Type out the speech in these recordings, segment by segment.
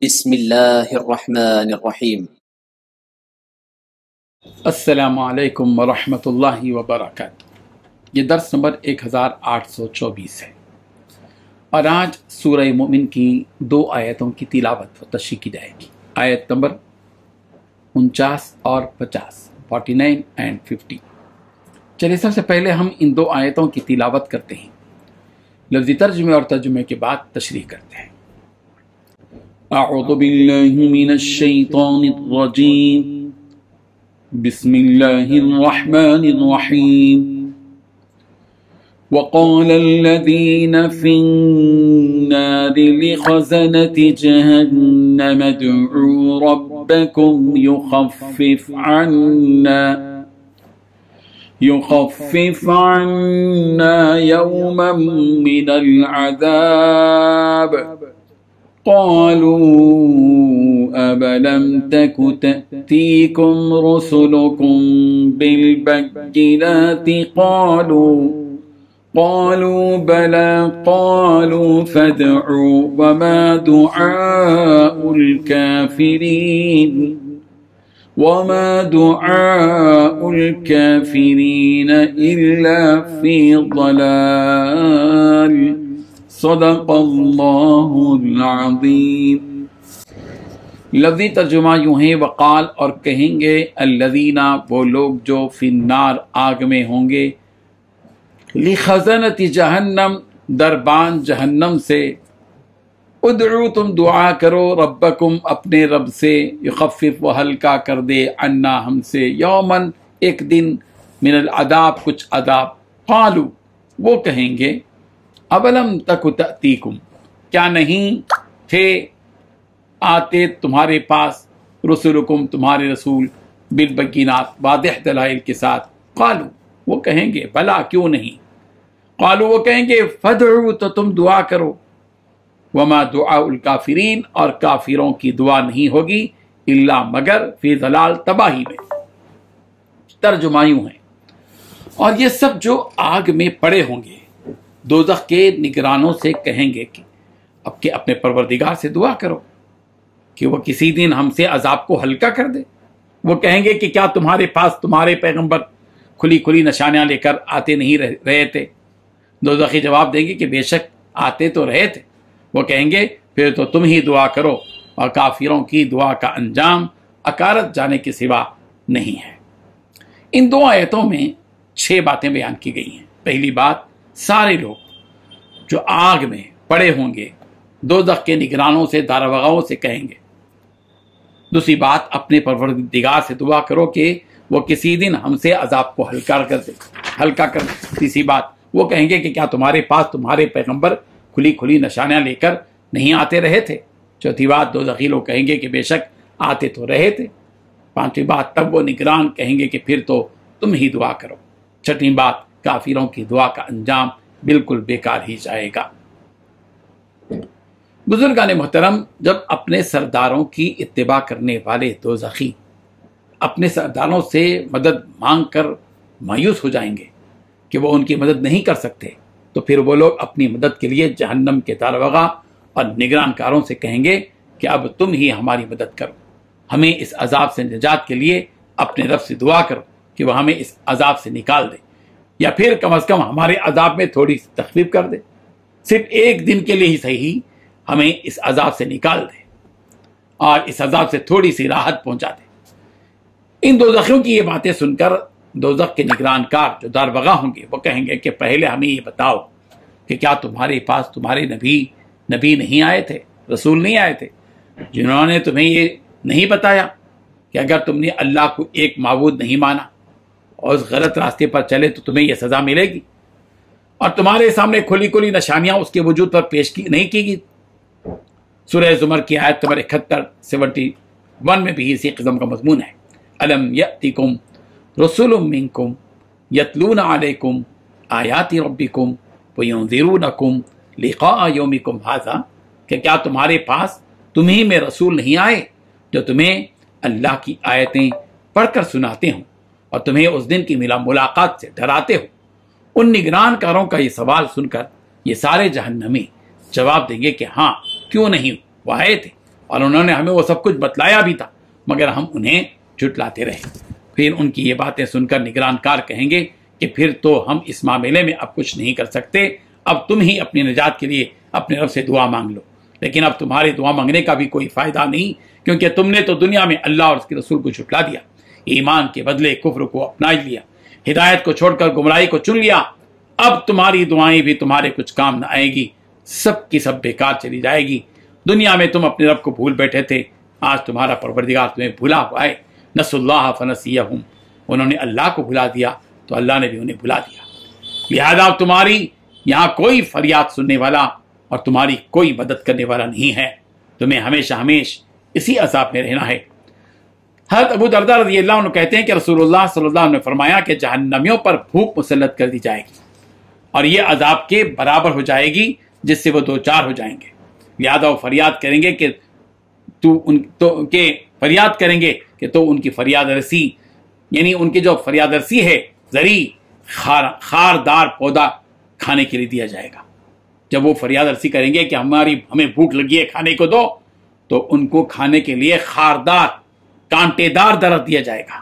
بسم اللہ الرحمن الرحیم۔ السلام علیکم ورحمۃ اللہ وبرکاتہ۔ یہ درس نمبر 1824 ہے اور آج سورہ مومن کی 2 آیتوں کی تلاوت و تشریح کی جائے گی، آیت نمبر 49 اور 50، 49 and 50۔ چلیے سب سے پہلے ہم ان 2 آیتوں کی تلاوت کرتے ہیں، لفظی ترجمے اور ترجمے کے بعد تشریح کرتے ہیں۔ اعوذ باللہ من الشیطان الرجیم، بسم اللہ الرحمن الرحیم۔ وقال الذين في النار لخزنة جهنم ادعوا ربكم يخفف عنا يوما من العذاب قالوا أَوَلَمْ تَكُ تَأْتِيكُمْ رُسُلُكُمْ بِالْبَيِّنَاتِ قالوا بلى قالوا فادعوا وما دعاء الكافرين إلا في ضلال۔ صدق اللہ العظیم۔ لفظی ترجمہ یوں ہے، وقال اور کہیں گے، الذین وہ لوگ جو فی النار آگ میں ہوں گے، لخزنۃ جہنم دربان جہنم سے، ادعو تم دعا کرو، ربکم اپنے رب سے، یخفف وہ ہلکا کر دے، عنا ہم سے، یومن ایک دن، من العذاب کچھ عذاب، قالوا وہ کہیں گے، اولم تک تأتیکم کیا نہیں تھے آتے تمہارے پاس، رسولکم تمہارے رسول، بالبینات واضح دلائل کے ساتھ، قالوا وہ کہیں گے بلا کیوں نہیں، قالوا وہ کہیں گے فادعوا تو تم دعا کرو، وما دعاء الکافرین اور کافروں کی دعا نہیں ہوگی، الا مگر فی ضلال تباہی میں۔ ترجمہ یوں ہے، اور یہ سب جو آگ میں پڑے ہوں گے دوزخ کے نگرانوں سے کہیں گے کہ اپنے پروردگار سے دعا کرو کہ وہ کسی دن ہم سے عذاب کو ہلکا کر دے۔ وہ کہیں گے کہ کیا تمہارے پاس تمہارے پیغمبر کھلی کھلی نشانیاں لے کر آتے نہیں رہے تھے؟ دوزخی جواب دیں گے کہ بے شک آتے تو رہے تھے۔ وہ کہیں گے پھر تو تم ہی دعا کرو، اور کافروں کی دعا کا انجام اکارت جانے کے سوا نہیں ہے۔ ان 2 آیتوں میں 6 باتیں بیان کی گئی ہیں۔ پہلی بات، سارے لوگ جو آگ میں پڑے ہوں گے دوزخ کے نگرانوں سے، داروغاؤں سے کہیں گے۔ دوسری بات، اپنے پروردگار سے دعا کرو کہ وہ کسی دن ہم سے عذاب کو ہلکا کر دے۔ تیسری بات، وہ کہیں گے کہ کیا تمہارے پاس تمہارے پیغمبر کھلی کھلی نشانیاں لے کر نہیں آتے رہے تھے؟ چوتھی بات، دوزخی لوگ کہیں گے کہ بے شک آتے تو رہے تھے۔ پانچویں بات، تب وہ نگران کہیں گے کہ پھر تو تم ہی دعا کرو۔ چھٹی بات، کافروں کی دعا کا انجام بالکل بیکار ہی جائے گا۔ بزرگان محترم، جب اپنے سرداروں کی اتباع کرنے والے دوزخی اپنے سرداروں سے مدد مانگ کر مایوس ہو جائیں گے کہ وہ ان کی مدد نہیں کر سکتے، تو پھر وہ لوگ اپنی مدد کے لیے جہنم کے داروغہ اور نگران کاروں سے کہیں گے کہ اب تم ہی ہماری مدد کرو، ہمیں اس عذاب سے نجات کے لیے اپنے رب سے دعا کرو کہ وہ ہمیں اس عذاب سے نکال دے، یا پھر کم از کم ہمارے عذاب میں تھوڑی سی تخفیف کر دے، صرف ایک دن کے لیے ہی صحیح ہمیں اس عذاب سے نکال دے اور اس عذاب سے تھوڑی سی راحت پہنچا دے۔ ان دوزخیوں کی یہ باتیں سن کر دوزخ کے نگران کار جو داروغہ ہوں گے وہ کہیں گے کہ پہلے ہمیں یہ بتاؤ کہ کیا تمہارے پاس تمہارے نبی نہیں آئے تھے، رسول نہیں آئے تھے، جنہوں نے تمہیں یہ نہیں بتایا کہ اگر تم نے اللہ کو ایک معبود نہیں مانا اور اس غلط راستے پر چلے تو تمہیں یہ سزا ملے گی، اور تمہارے سامنے کھلی کھلی نشانیاں اس کے وجود پر پیش نہیں کی گی۔ سورہ زمر کی آیت نمبر 71 میں بھی اسی قسم کا مضمون ہے۔ الم یأتکم رسول منکم یتلون علیکم آیات ربکم وینذرونکم لقاء یومکم ھذا، کہ کیا تمہارے پاس تمہیں میں رسول نہیں آئے جو تمہیں اللہ کی آیتیں پڑھ کر سناتے ہوں اور تمہیں اس دن کی ملاقات سے ڈراتے ہو؟ ان نگران کاروں کا یہ سوال سن کر یہ سارے جہنمی جواب دیں گے کہ ہاں کیوں نہیں، وہ آئے تھے، اور انہوں نے ہمیں وہ سب کچھ بتلایا بھی تھا مگر ہم انہیں جھٹلاتے رہے۔ پھر ان کی یہ باتیں سن کر نگران کار کہیں گے کہ پھر تو ہم اس معاملے میں اب کچھ نہیں کر سکتے، اب تم ہی اپنی نجات کے لیے اپنے رب سے دعا مانگ لو۔ لیکن اب تمہاری دعا مانگنے کا بھی کوئی فائدہ نہیں، کیونکہ تم نے تو دنیا میں اللہ اور اس کے رسول کو جھٹلا دیا، ایمان کے بدلے کفر کو اپنا لیا، ہدایت کو چھوڑ کر گمراہی کو چن لیا۔ اب تمہاری دعائیں بھی تمہارے کچھ کام نہ آئے گی، سب کی سب بیکار چلی جائے گی۔ دنیا میں تم اپنے رب کو بھول بیٹھے تھے، آج تمہارا پروردگار تمہیں بھولا ہوا ہے۔ نسوا اللہ فنسیہم، انہوں نے اللہ کو بھلا دیا تو اللہ نے بھی انہیں بھلا دیا۔ لہذا تمہاری یہاں کوئی فریاد سننے والا اور تمہاری کوئی مدد کرنے والا نہیں ہے، تمہیں ہمیشہ اسی عذاب میں رہنا ہے۔ حضرت ابو درداء رضی اللہ عنہ کہتے ہیں کہ رسول اللہ صلی اللہ علیہ وسلم نے فرمایا کہ جہنمیوں پر بھوک مسلط کر دی جائے گی اور یہ عذاب کے برابر ہو جائے گی جس سے وہ دو چار ہو جائیں گے۔ لہذا وہ فریاد کریں گے کہ تو ان کی فریاد رسی، یعنی ان کی جو فریاد رسی ہے زری خاردار پودا کھانے کے لیے دیا جائے گا۔ جب وہ فریاد رسی کریں گے کہ ہمیں بھوک لگی ہے کھانے کو دو، تو ان کو کھانے کے لیے خاردار کانٹے دار درخت دیا جائے گا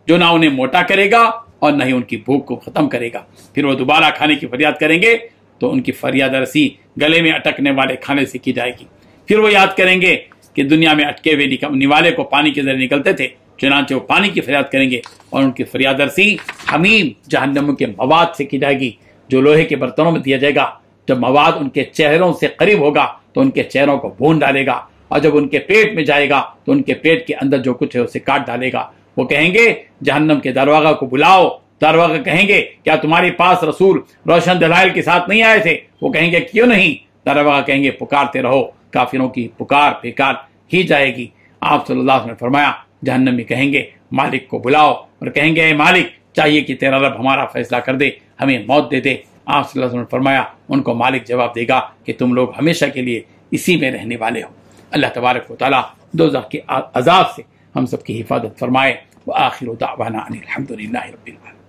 جو نہ انہیں موٹا کرے گا اور نہ ہی ان کی بھوک کو ختم کرے گا۔ پھر وہ دوبارہ کھانے کی فریاد کریں گے تو ان کی فریاد رسی گلے میں اٹکنے والے کھانے سے کی جائے گی۔ پھر وہ یاد کریں گے کہ دنیا میں اٹکے ہوئے نوالے کو پانی کے ذریعے نکلتے تھے، چنانچہ وہ پانی کی فریاد کریں گے اور ان کی فریاد رسی حمیم جہنم کے مواد سے کی جائے گی جو لوہے کے برتنوں میں دیا جائے گا۔ جب مواد ان کے چہروں سے قریب ہوگا تو ان کے چہروں کو بھون ڈالے گا، اور جب ان کے پیٹ میں جائے گا تو ان کے پیٹ کے اندر جو کچھ ہے اسے کاٹ ڈالے گا۔ وہ کہیں گے جہنم کے دروازہ کو بلاؤ، دروازہ کہیں گے کیا تمہارے پاس رسول روشن دلائل کے ساتھ نہیں آئے تھے؟ وہ کہیں گے کیوں نہیں؟ دروازہ کہیں گے پکارتے رہو، کافروں کی پکار بیکار ہی جائے گی۔ آپ صلی اللہ علیہ وسلم نے فرمایا جہنم میں کہیں گے مالک کو بلاؤ، اور کہیں گے اے مالک چاہیے کہ تیرا رب ہمارا فیصلہ کر دے، ہمیں موت دے دے۔ آپ صلی اللہ علیہ وسلم نے فرمایا ان کو مالک جواب دے گا کہ تم لوگ ہمیشہ کے لیے اسی میں رہنے والے ہو۔ اللہ تبارک و تعالیٰ دوزخ کے عذاب سے ہم سب کی حفاظت فرمائے۔ وآخر دعوانا ان الحمد للہ رب العالمین۔